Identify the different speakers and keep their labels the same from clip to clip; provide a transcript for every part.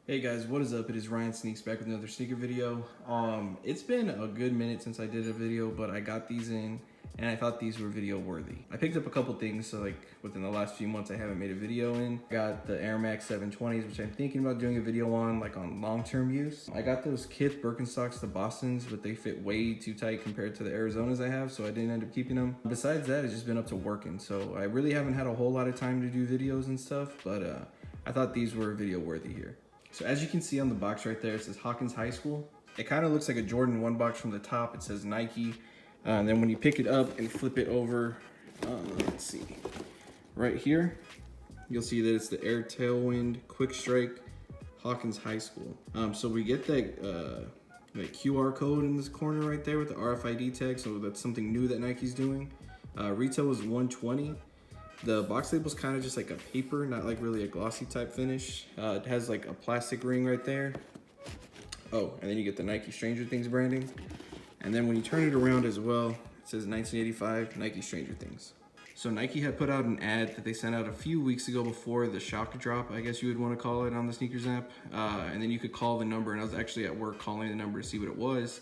Speaker 1: Hey guys, what is up? It is Ryan Sneaks back with another sneaker video. It's been a good minute since I did a video, but I got these in and I thought these were video worthy. I picked up a couple things, so like within the last few months I haven't made a video in. I got the Air Max 720s, which I'm thinking about doing a video on, like on long-term use. I got those Kith Birkenstocks, the Bostons, but they fit way too tight compared to the Arizonas I have, so I didn't end up keeping them. Besides that, it's just been up to working, so I really haven't had a whole lot of time to do videos and stuff, but I thought these were video worthy here. So as you can see on the box right there, it says Hawkins High School. It kind of looks like a Jordan 1 box from the top. It says Nike. And then when you pick it up and flip it over, let's see, right here, you'll see that it's the Air Tailwind Quick Strike Hawkins High School. So we get that QR code in this corner right there with the RFID tag. So that's something new that Nike's doing. Retail was $120. The box label's kind of just like a paper, not like really a glossy type finish. It has like a plastic ring right there. Oh, and then you get the Nike Stranger Things branding. And then when you turn it around as well, it says 1985 Nike Stranger Things. So Nike had put out an ad that they sent out a few weeks ago before the shock drop, I guess you would want to call it, on the sneakers app. And then you could call the number, and I was actually at work calling the number to see what it was.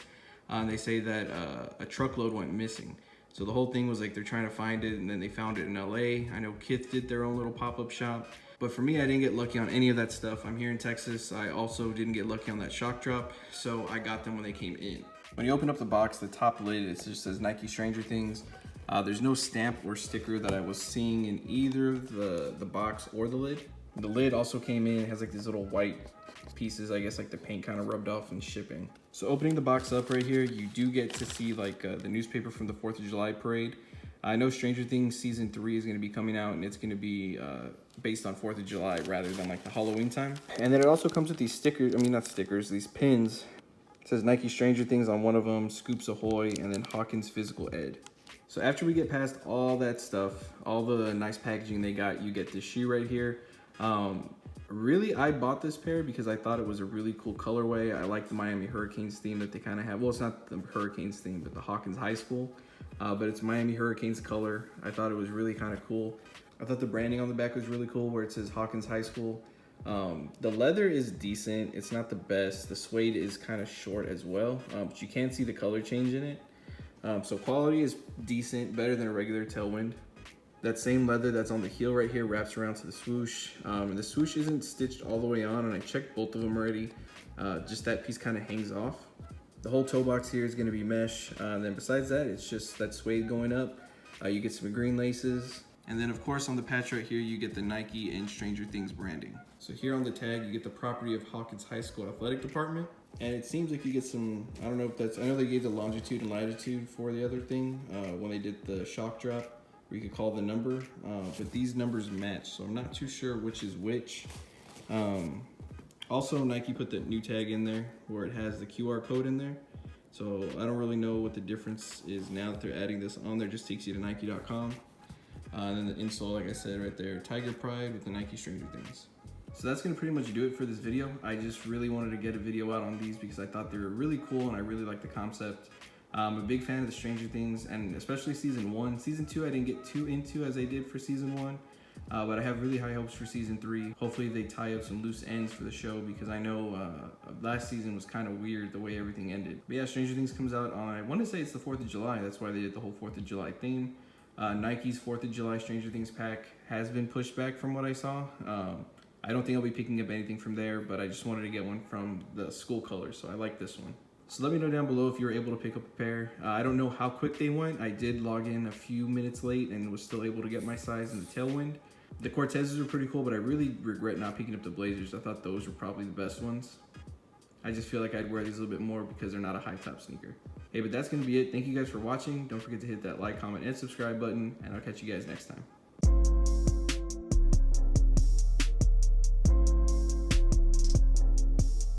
Speaker 1: And they say that a truckload went missing. So the whole thing was like they're trying to find it, and then they found it in LA. I know Kith did their own little pop-up shop. But for me, I didn't get lucky on any of that stuff. I'm here in Texas. I also didn't get lucky on that shock drop, so I got them when they came in. When you open up the box, the top lid, it just says Nike Stranger Things. There's no stamp or sticker that I was seeing in either the box or the lid. The lid also came in, it has like these little white pieces, I guess like the paint kind of rubbed off in shipping. So opening the box up right here, you do get to see like the newspaper from the 4th of July parade. I know Stranger Things season 3 is going to be coming out, and it's going to be based on 4th of July rather than like the Halloween time. And then it also comes with these stickers, I mean not stickers, these pins. It says Nike Stranger Things on one of them, Scoops Ahoy, and then Hawkins Physical Ed. So after we get past all that stuff, all the nice packaging they got, you get this shoe right here. Really, I bought this pair because I thought it was a really cool colorway. I like the Miami Hurricanes theme that they kind of have. Well, it's not the Hurricanes theme, but the Hawkins High School. But it's Miami Hurricanes color. I thought it was really kind of cool. I thought the branding on the back was really cool where it says Hawkins High School. The leather is decent. It's not the best. The suede is kind of short as well, but you can see the color change in it. So quality is decent, better than a regular Tailwind. That same leather that's on the heel right here wraps around to the swoosh. And the swoosh isn't stitched all the way on, and I checked both of them already. Just that piece kind of hangs off. The whole toe box here is going to be mesh. Then besides that, it's just that suede going up. You get some green laces. And then of course on the patch right here, you get the Nike and Stranger Things branding. So here on the tag, you get the property of Hawkins High School Athletic Department. And it seems like you get some, I don't know if that's, I know they gave the longitude and latitude for the other thing when they did the shock drop, where you could call the number, but these numbers match, so I'm not too sure which is which. Also, Nike put the new tag in there where it has the QR code in there. So I don't really know what the difference is now that they're adding this on there. Just takes you to Nike.com. And then the insole, like I said right there, Tiger Pride with the Nike Stranger Things. So that's gonna pretty much do it for this video. I just really wanted to get a video out on these because I thought they were really cool and I really like the concept. I'm a big fan of the Stranger Things, and especially season 1. Season 2 I didn't get too into as I did for season 1, but I have really high hopes for season 3. Hopefully they tie up some loose ends for the show, because I know last season was kind of weird the way everything ended. But yeah, Stranger Things comes out on, I want to say it's the 4th of July. That's why they did the whole 4th of July theme. Nike's 4th of July Stranger Things pack has been pushed back from what I saw. I don't think I'll be picking up anything from there, but I just wanted to get one from the school colors, so I like this one. So let me know down below if you were able to pick up a pair. I don't know how quick they went. I did log in a few minutes late and was still able to get my size in the Tailwind. The Cortezes are pretty cool, but I really regret not picking up the Blazers. I thought those were probably the best ones. I just feel like I'd wear these a little bit more because they're not a high top sneaker. Hey, but that's gonna be it. Thank you guys for watching. Don't forget to hit that like, comment, and subscribe button, and I'll catch you guys next time.